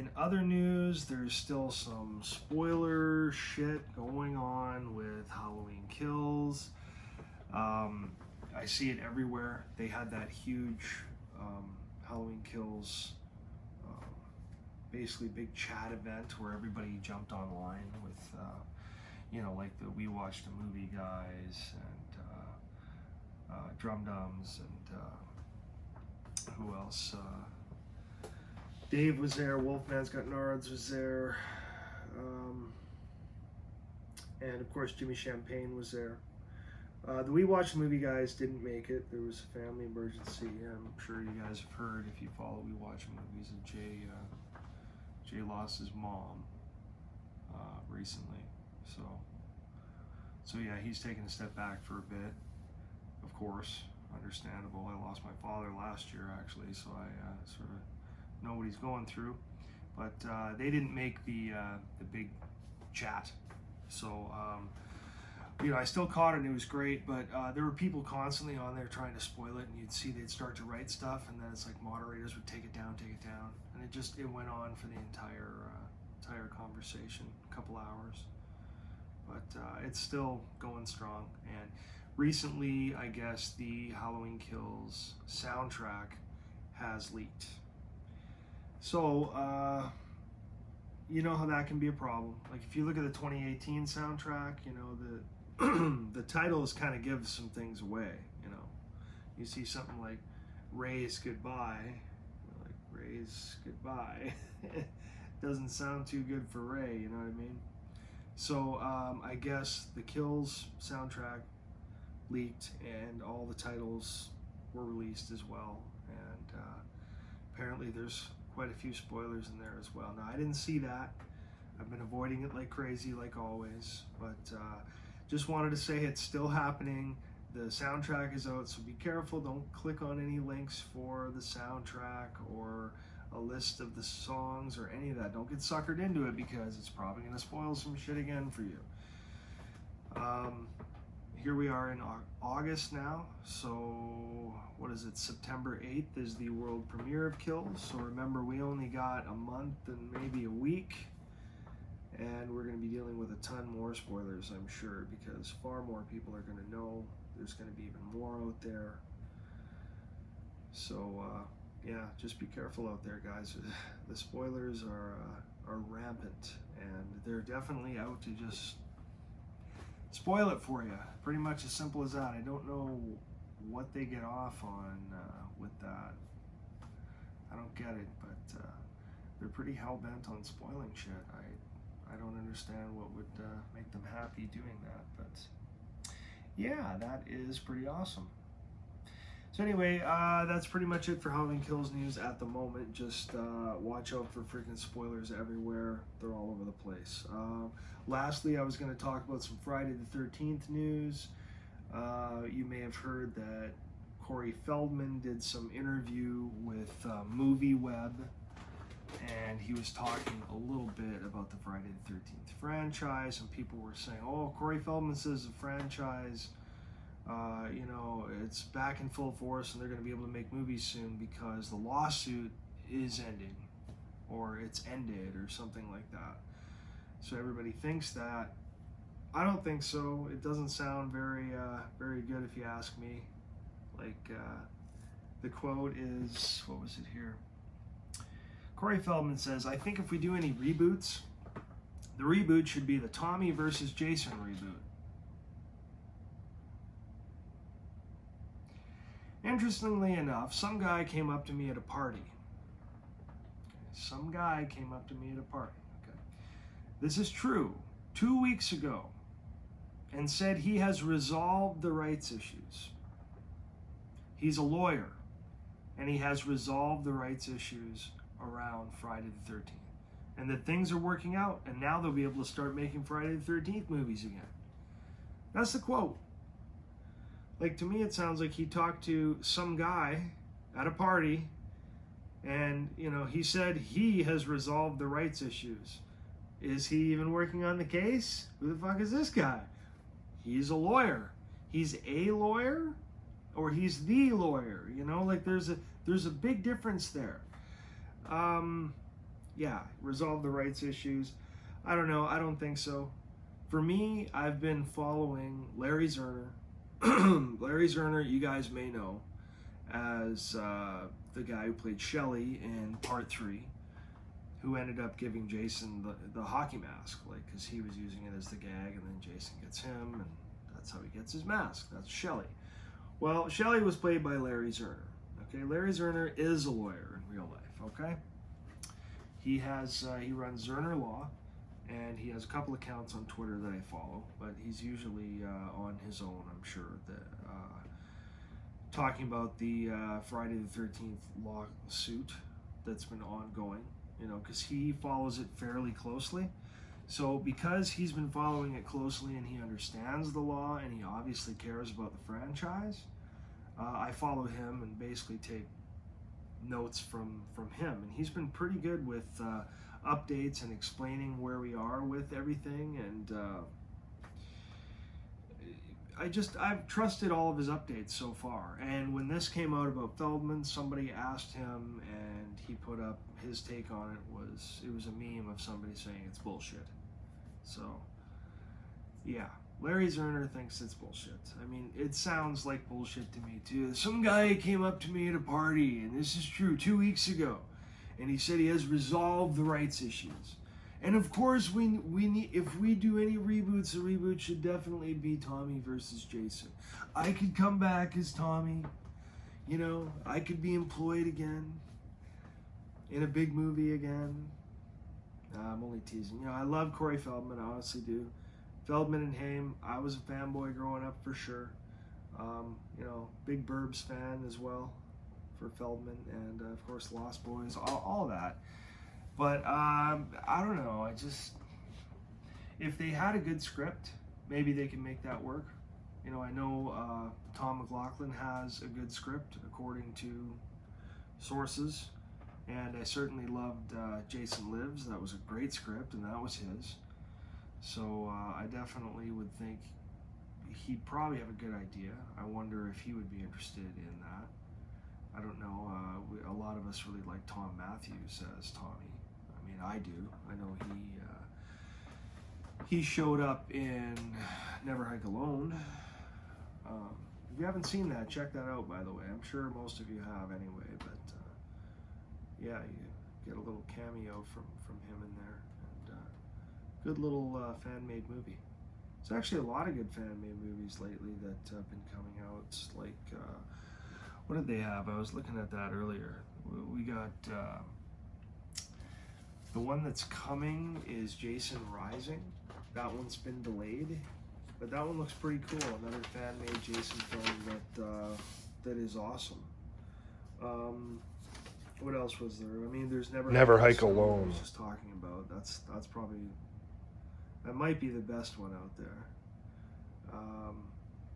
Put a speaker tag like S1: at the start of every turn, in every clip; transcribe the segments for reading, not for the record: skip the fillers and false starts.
S1: In other news, there's still some spoiler shit going on with Halloween Kills. I see it everywhere. They had that huge Halloween Kills, basically big chat event where everybody jumped online with, like the We Watched a Movie guys and Drum Dums and who else? Dave was there, Wolfman's Got Nards was there, and of course Jimmy Champagne was there. The We Watched Movie guys didn't make it. There was a family emergency. I'm sure you guys have heard if you follow We Watch Movies that Jay lost his mom recently. So yeah, he's taking a step back for a bit. Of course, understandable. I lost my father last year actually, so I sort of know what he's going through. But they didn't make the big chat, so. I still caught it and it was great, but there were people constantly on there trying to spoil it, and you'd see they'd start to write stuff, and then it's like moderators would take it down, and it went on for the entire conversation, a couple hours. But it's still going strong, and recently, I guess, the Halloween Kills soundtrack has leaked. So, you know how that can be a problem. Like if you look at the 2018 soundtrack, the titles kind of give some things away. You see something like Ray's Goodbye, like Ray's Goodbye. Doesn't sound too good for Ray, you know what I mean? So I guess the Kills soundtrack leaked and all the titles were released as well, and apparently there's quite a few spoilers in there as well. Now I didn't see that. I've been avoiding it like crazy, like always, but just wanted to say it's still happening. The soundtrack is out, so be careful. Don't click on any links for the soundtrack or a list of the songs or any of that. Don't get suckered into it because it's probably going to spoil some shit again for you. Here we are in August now, so what is it? September 8th is the world premiere of Kills, so remember we only got a month and maybe a week. And we're going to be dealing with a ton more spoilers, I'm sure, because far more people are going to know. There's going to be even more out there. So, yeah, just be careful out there, guys. The spoilers are rampant, and they're definitely out to just spoil it for you. Pretty much as simple as that. I don't know what they get off on with that. I don't get it, but they're pretty hell-bent on spoiling shit. I don't understand what would make them happy doing that, but yeah, that is pretty awesome. So anyway, that's pretty much it for Halloween Kills news at the moment. Just watch out for freaking spoilers everywhere. They're all over the place. Lastly, I was going to talk about some Friday the 13th news. You may have heard that Corey Feldman did some interview with MovieWeb, and he was talking a little bit about the Friday the 13th franchise, and people were saying, oh, Corey Feldman says the franchise, it's back in full force and they're going to be able to make movies soon because the lawsuit is ending, or it's ended, or something like that. So everybody thinks that. I don't think so. It doesn't sound very good if you ask me. Like, the quote is, what was it here? Corey Feldman says, I think if we do any reboots, the reboot should be the Tommy versus Jason reboot. Interestingly enough, some guy came up to me at a party. Okay. This is true. 2 weeks ago, and said he has resolved the rights issues. He's a lawyer, and he has resolved the rights issues around Friday the 13th. And that things are working out, and now they'll be able to start making Friday the 13th movies again. That's the quote. Like, to me, it sounds like he talked to some guy at a party, and, he said he has resolved the rights issues. Is he even working on the case? Who the fuck is this guy? He's a lawyer. He's a lawyer, or he's the lawyer. Like there's a big difference there. yeah, resolve the rights issues. I don't know. I don't think so. For me, I've been following Larry Zerner. Larry Zerner, you guys may know as the guy who played Shelley in Part 3, who ended up giving Jason the hockey mask, like, because he was using it as the gag, and then Jason gets him, and that's how he gets his mask. That's Shelley. Well, Shelley was played by Larry Zerner. Okay, Larry Zerner is a lawyer in real life. Okay, he runs Zerner Law, and he has a couple accounts on Twitter that I follow, but he's usually on his own, I'm sure, talking about the Friday the 13th lawsuit that's been ongoing, because he follows it fairly closely. So because he's been following it closely and he understands the law and he obviously cares about the franchise, I follow him and basically take notes from him. And he's been pretty good with updates and explaining where we are with everything. And I've trusted all of his updates so far. And when this came out about Feldman, somebody asked him and he put up his take on it. It was a meme of somebody saying it's bullshit. So yeah, Larry Zerner thinks it's bullshit. I mean, it sounds like bullshit to me too. Some guy came up to me at a party, and this is true, 2 weeks ago, and he said he has resolved the rights issues. And of course, we need, if we do any reboots, the reboot should definitely be Tommy versus Jason. I could come back as Tommy, I could be employed again in a big movie again. I'm only teasing. I love Corey Feldman, I honestly do. Feldman and Haim, I was a fanboy growing up for sure. Big Burbs fan as well for Feldman, and of course Lost Boys, all that. But I don't know. If they had a good script, maybe they can make that work. I know Tom McLaughlin has a good script according to sources, and I certainly loved Jason Lives. That was a great script, and that was his. So I definitely would think he'd probably have a good idea. I wonder if he would be interested in that. I don't know. A lot of us really like Tom Matthews as Tommy. I mean, I do. I know he showed up in Never Hike Alone. If you haven't seen that, check that out, by the way. I'm sure most of you have anyway, but yeah, you get a little cameo from him in there. And good little fan-made movie. There's actually a lot of good fan-made movies lately that have been coming out. Like, what did they have? I was looking at that earlier. We got the one that's coming is Jason Rising. That one's been delayed, but that one looks pretty cool. Another fan-made Jason film that is awesome. What else was there? I mean, there's Never Hike Alone. I was just talking about. That's probably, that might be the best one out there.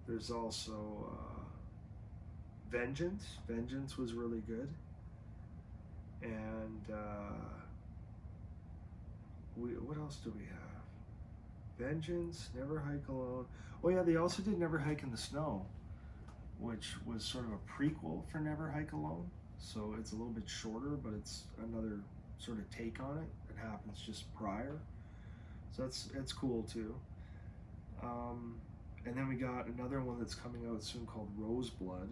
S1: There's also Vengeance. Vengeance was really good. And what else do we have? Vengeance, Never Hike Alone. Oh yeah, they also did Never Hike in the Snow, which was sort of a prequel for Never Hike Alone. So it's a little bit shorter, but it's another sort of take on it. It happens just prior. So that's cool too. And then we got another one that's coming out soon called Roseblood,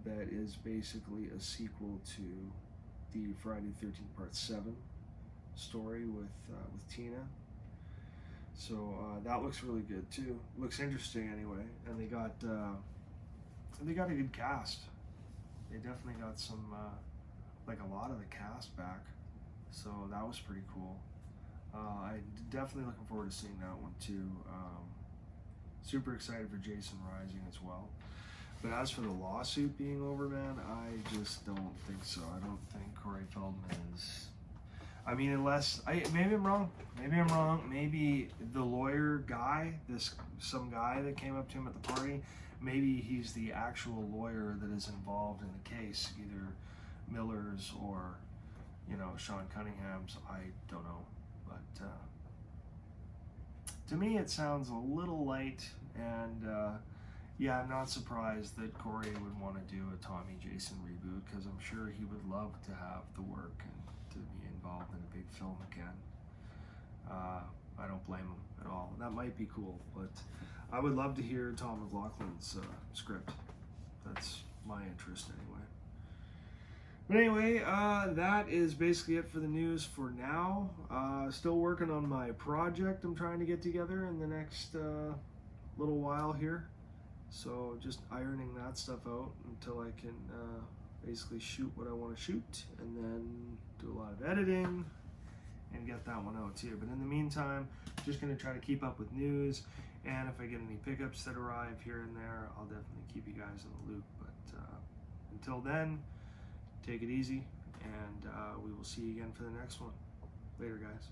S1: that is basically a sequel to the Friday the 13th Part 7 story with Tina. So that looks really good too. Looks interesting anyway. And they got a good cast. They definitely got some like a lot of the cast back. So that was pretty cool. I definitely looking forward to seeing that one too. Super excited for Jason Rising as well. But as for the lawsuit being over, man, I just don't think so. I don't think Corey Feldman is. I mean, maybe I'm wrong. Maybe the lawyer guy, some guy that came up to him at the party, maybe he's the actual lawyer that is involved in the case, either Miller's or, Sean Cunningham's. I don't know, but to me it sounds a little light, and yeah, I'm not surprised that Corey would want to do a Tommy Jason reboot, because I'm sure he would love to have the work and to be involved in a big film again. I don't blame him at all. That might be cool, but I would love to hear Tom McLaughlin's script. That's my interest anyway. But anyway, that is basically it for the news for now. Still working on my project I'm trying to get together in the next little while here. So just ironing that stuff out until I can basically shoot what I want to shoot, and then do a lot of editing and get that one out to you. But in the meantime, just going to try to keep up with news, and if I get any pickups that arrive here and there, I'll definitely keep you guys in the loop. But until then, take it easy, and we will see you again for the next one. Later, guys.